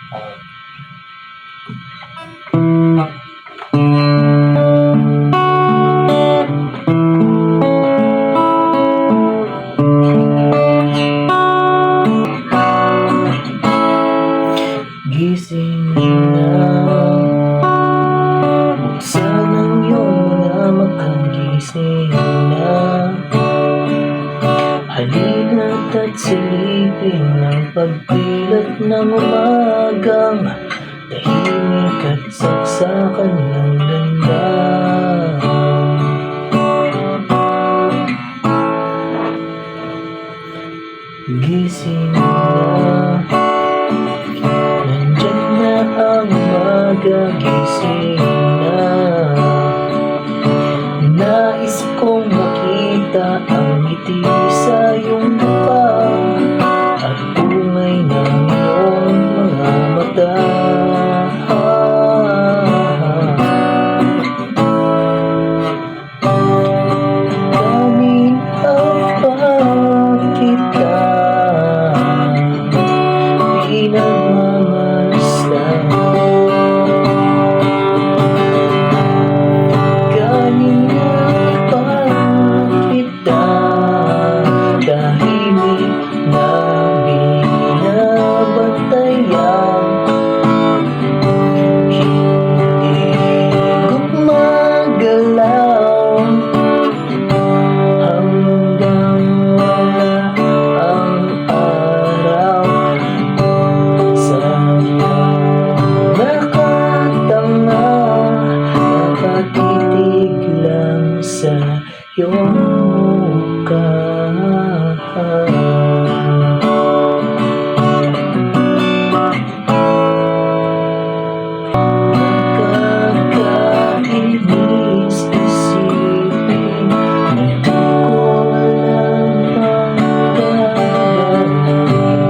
Gising na, buksan ang iyong mga makagising na. Halina't at silipin ang pagkilat ng umagang tahimik at saksakan ng ganda. Gising na, nandyan na ang umaga, gising na. Nais kong makita ang ngiti sa iyong mukha at ungay ng iyong mga mata. Kanina pa kita pinagmamasdan. Kanina pa kita tahimik na binabantayan. Hindi gumagalaw hanggang wala ang araw. Sa iyong nakatanga, nakatitig lang sa iyong mukha. Nakakainis isipin, hindi ko alam ang gagawin.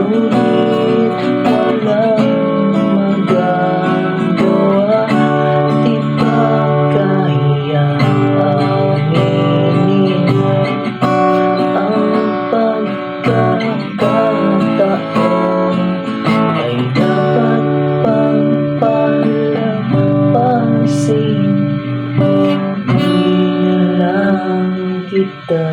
Ngunit walang magagawa, di ba kaya aminin ang pagkakataon ay dapat pang palampasin. Di na lang kita